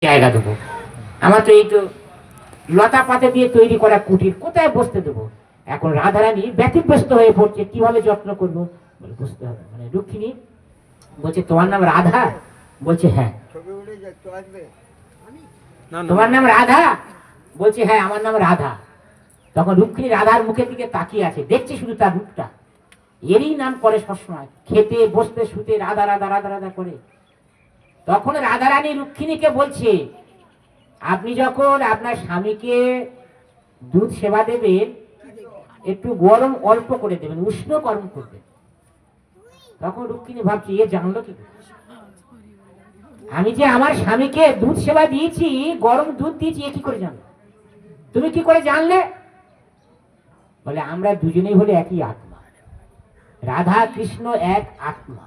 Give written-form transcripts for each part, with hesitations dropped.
জায়গা দেবো? আমার তো এই তো লতা পাতা দিয়ে তৈরি করা কুটির, কোথায় বসতে দেবো? এখন রাধারানী ব্যতিব্যস্ত হয়ে পড়ছে, কিভাবে যত্ন করবো বলে বুঝতে হবে। মানে রুক্মিণী বলছে, তোমার নাম রাধা? বলছে হ্যাঁ। তোমার নাম রাধা? বলছে হ্যাঁ, আমার নাম রাধা। তখন রুক্মিণী রাধার মুখের দিকে তাকিয়ে আছে, দেখছে শুধু তার রূপটা। এরই নাম করে সবসময়, খেতে বসতে শুতে রাধা রাধা রাধা রাধা করে। তখন রাধারানী রুক্মিণীকে বলছে, আপনি যখন আপনার স্বামীকে দুধ সেবা দেবেন, একটু গরম অল্প করে দেবেন, উষ্ণ গরম করবেন। তখন রুক্মিণী ভাবছি, এ জানলো কি? আমি যে আমার স্বামীকে দুধ সেবা দিয়েছি, গরম দুধ দিয়েছি, এ কি করে জানলো? তুমি কি করে জানলে? বলে, আমরা দুজনেই হলে একই আত্মা, রাধা কৃষ্ণ এক আত্মা।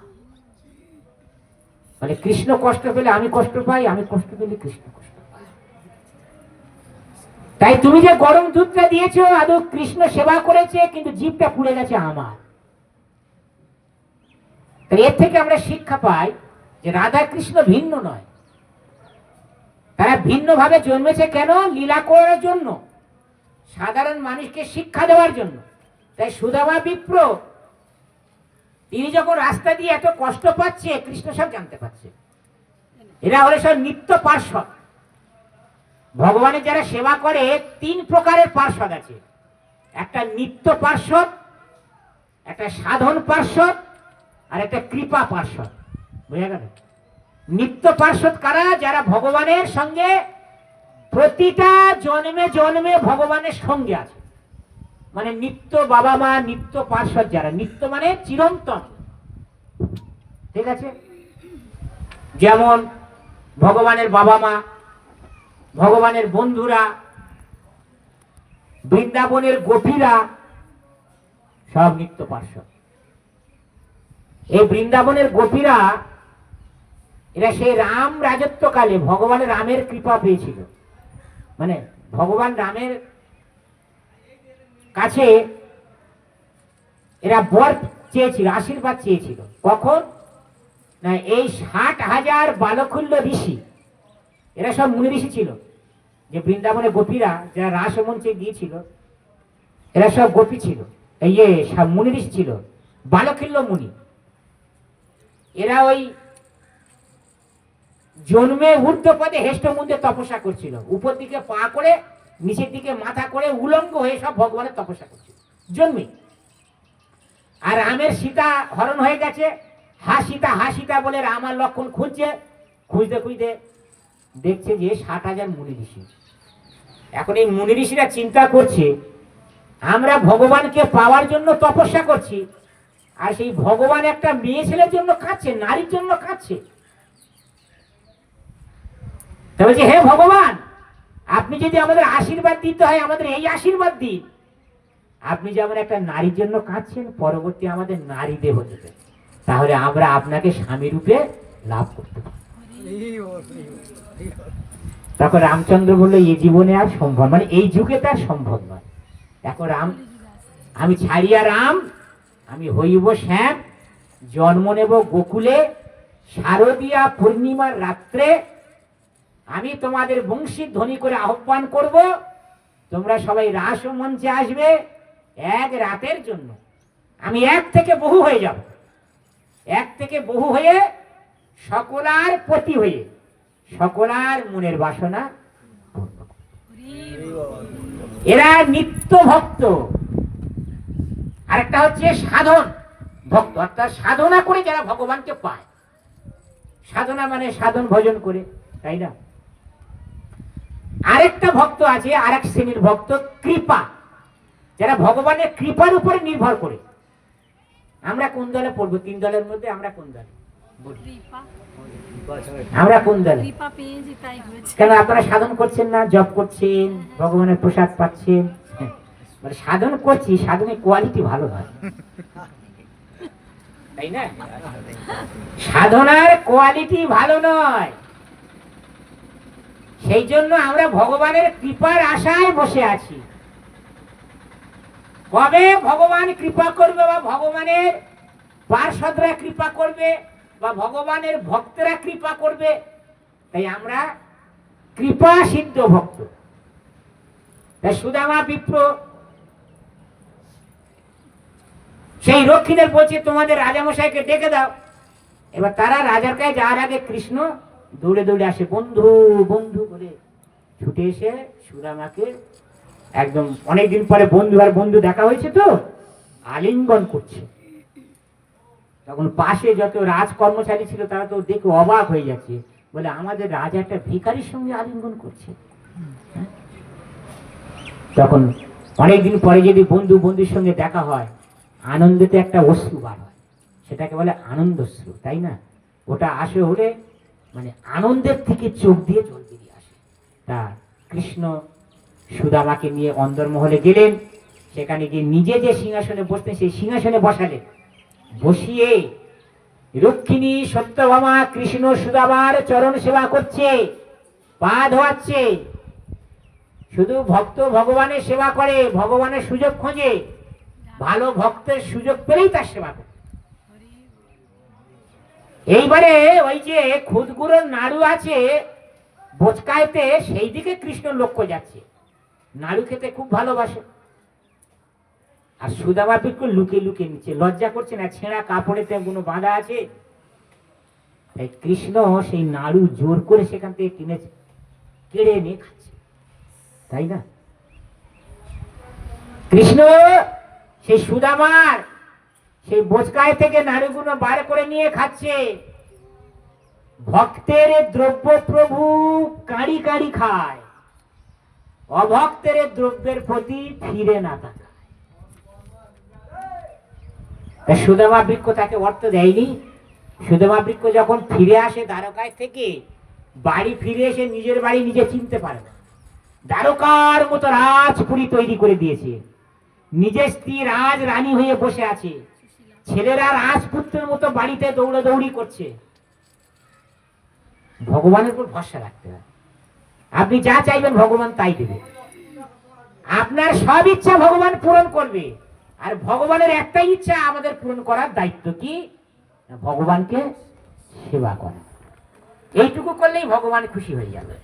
বলে, কৃষ্ণ কষ্ট পেলে আমি কষ্ট পাই, আমি কষ্ট পেলে কৃষ্ণ কষ্ট পাই। তাই তুমি যে গরম দুধটা দিয়েছো, আদৌ কৃষ্ণ সেবা করেছে, কিন্তু জীবটা পুড়ে গেছে আমার। তাই এর থেকে আমরা শিক্ষা পাই যে রাধা কৃষ্ণ ভিন্ন নয়, তারা ভিন্ন ভাবে জন্মেছে। কেন? লীলা করার জন্য, সাধারণ মানুষকে শিক্ষা দেওয়ার জন্য। তাই সুদামা বিপ্র তিনি যখন রাস্তা দিয়ে এত কষ্ট পাচ্ছে, কৃষ্ণ সব জানতে পারছে। এরা হলে সব নিত্য পার্ষদ। ভগবানের যারা সেবা করে, তিন প্রকারের পার্ষদ আছে। একটা নিত্য পার্ষদ, একটা সাধন পার্ষদ, আর একটা কৃপা পার্ষদ। বুঝা গেল? নিত্য পার্ষদ কারা? যারা ভগবানের সঙ্গে প্রতিটা জন্মে জন্মে ভগবানের সঙ্গে আছে। মানে নিত্য বাবা মা, নিত্য পার্ষদ যারা। নিত্য মানে চিরন্তন, ঠিক আছে? যেমন ভগবানের বাবা মা, ভগবানের বন্ধুরা, বৃন্দাবনের গোপীরা, সব নিত্য পার্ষদ। এই বৃন্দাবনের গোপীরা, এরা সেই রাম রাজত্বকালে ভগবানের রামের কৃপা পেয়েছিল। মানে ভগবান রামের কাছে এরা বর চেয়েছিল, আশীর্বাদ চেয়েছিল। কখন? না, এই 60,000 বালকুল্য ঋষি, এরা সব মুনি ঋষি ছিল। যে বৃন্দাবনে গোপীরা যারা রাসমঞ্চে গিয়েছিল, এরা সব গোপী ছিল, সব মুনি ঋষি ছিল, বালকুল্য মুনি। এরা ওই জন্মে ঊর্ধ্ব পদে হেষ্ট মুন্ডে তপস্যা করছিল, উপর দিকে পা করে, নিচের দিকে মাথা করে, উলঙ্গ হয়ে সব ভগবানের তপস্যা করছিল জন্মে। আর রামের সীতা হরণ হয়ে গেছে, হা সীতা হা সীতা বলে রাম আর লক্ষণ খুঁজছে। খুঁজতে খুঁজতে দেখছে যে 60,000 মুনি ঋষি। এখন এই মুনি ঋষিরা চিন্তা করছে, আমরা ভগবানকে পাওয়ার জন্য তপস্যা করছি, আর সেই ভগবান একটা মেয়ে ছেলের জন্য কাঁদছে, নারীর জন্য কাঁদছে। তবে যে হে ভগবান, আপনি যদি আমাদের আশীর্বাদ দিতে হয়, আমাদের এই আশীর্বাদ দিন। আপনি যেমন একটা নারীর জন্য কাঁদছেন, পরবর্তী আমাদের নারী দেহ দেবে, তাহলে আমরা আপনাকে স্বামী রূপে লাভ করতে পারি। তখন রামচন্দ্র বললো, এই জীবনে আর সম্ভব, মানে এই যুগে তার সম্ভব নয়। এখন রাম, আমি ছাড়িয়া রাম, আমি হইব শ্যাম, জন্ম নেব গোকুলে, শারদীয়া পূর্ণিমার রাত্রে আমি তোমাদের বংশী ধ্বনি করে আহ্বান করব, তোমরা সবাই রাস মঞ্চে আসবে এক রাতের জন্য। আমি এক থেকে বহু হয়ে যাব, এক থেকে বহু হয়ে সকলার পতি হয়ে সকলার মনের বাসনা। এরা নিত্য ভক্ত। আরেকটা হচ্ছে সাধন ভক্ত, অর্থাৎ সাধনা করে যারা ভগবানকে পায়। সাধনা মানে সাধন ভজন করে, তাই না? আরেকটা ভক্ত আছে, আরেক শ্রেণীর ভক্ত কৃপা, যারা ভগবানের কৃপার উপরে নির্ভর করে। আমরা কোন দলে পড়বো? 3 দলের মধ্যে আমরা কোন দলে? আমরা কোন দলে? কেন আপনারা সাধন করছেন না? জপ করছেন, ভগবানের প্রসাদ পাচ্ছেন। মানে সাধন করছি, সাধনের কোয়ালিটি ভালো নয়, তাই না? সাধনার কোয়ালিটি ভালো নয়। সেই জন্য আমরা ভগবানের কৃপার আশায় বসে আছি। কবে ভগবান কৃপা করবে, বা ভগবানের পার্ষদরা কৃপা করবে, বা ভগবানের ভক্তরা কৃপা করবে, তাই আমরা কৃপা সিদ্ধ ভক্ত। তাই সুদামা বিপ্র সেই রক্ষীদের বলছে তোমাদের রাজামশাইকে ডেকে দাও। এবার তারা রাজার কাছে যাওয়ার আগে কৃষ্ণ দৌড়ে দৌড়ে আসে, বন্ধু বন্ধু বলে ছুটে এসে সুদামাকে একদম অনেকদিন পরে বন্ধু আর বন্ধু দেখা হয়েছে তো আলিঙ্গন করছে। তখন পাশে যত রাজ কর্মচারী ছিল তারা তো দেখে অবাক হয়ে যাচ্ছে, বলে আমাদের রাজা একটা ভিখারির সঙ্গে আলিঙ্গন করছে। তখন অনেকদিন পরে যদি বন্ধু বন্ধুর সঙ্গে দেখা হয়, আনন্দেতে একটা অশ্রু বার হয়, সেটাকে বলে আনন্দশ্রু, তাই না? ওটা আসে হলে মানে আনন্দের থেকে চোখ দিয়ে জল বেরিয়ে আসে। তা কৃষ্ণ সুদামাকে নিয়ে অন্দরমহলে গেলেন, সেখানে গিয়ে নিজে যে সিংহাসনে বসতেন সেই সিংহাসনে বসালেন। বসিয়ে রুক্মিণী সত্যভামা কৃষ্ণ সুদামার চরণ সেবা করছে, পা ধোয়াচ্ছে। শুধু ভক্ত ভগবানের সেবা করে, ভগবানের সুযোগ খোঁজে, ভালো ভক্তের সুযোগ পেলেই তার সেবা করে। এইবারে ওই যে খুদগুড়োর নাড়ু আছে বোচকাইতে, সেই দিকে কৃষ্ণ লক্ষ্য যাচ্ছে। নাড়ু খেতে খুব ভালোবাসে, আর সুদামা বিলকুল লুকিয়ে লুকিয়ে নিচ্ছে, লজ্জা করছে না, ছেঁড়া কাপড়েতে কোনো বাঁধা আছে। তাই কৃষ্ণ সেই নাড়ু জোর করে সেখান থেকে কিনেছে, কেড়ে নিয়ে খাচ্ছে, তাই না? কৃষ্ণ সেই সুদামার সেই বোচকায় থেকে নাড়ুগুলো বার করে নিয়ে খাচ্ছে। ভক্তের দ্রব্য প্রভু কাঁড়ি কাঁড়ি খায়, অভক্তের দ্রব্যের প্রতি ফিরে না তাকায়। সুদামা বৃক্ষ তাকে অর্থ দেয়নি। সুদামা বৃক্ষ যখন ফিরে আসে দ্বারকায় থেকে, বাড়ি ফিরে এসে নিজের বাড়ি নিজে চিনতে পারে না। দ্বারকার মতো রাজপুরী তৈরি করে দিয়েছে, নিজের স্ত্রী রাজ রানী হয়ে বসে আছে, ছেলেরা রাজপুত্রের মতো বাড়িতে দৌড়াদৌড়ি করছে। ভগবানের উপর ভরসা রাখতে হবে। আপনি যা চাইবেন ভগবান তাই দেবে, আপনার সব ইচ্ছা ভগবান পূরণ করবে। আর ভগবানের একটাই ইচ্ছা আমাদের পূরণ করার দায়িত্ব কি? ভগবানকে সেবা করা। এইটুকু করলেই ভগবান খুশি হয়ে যাবে।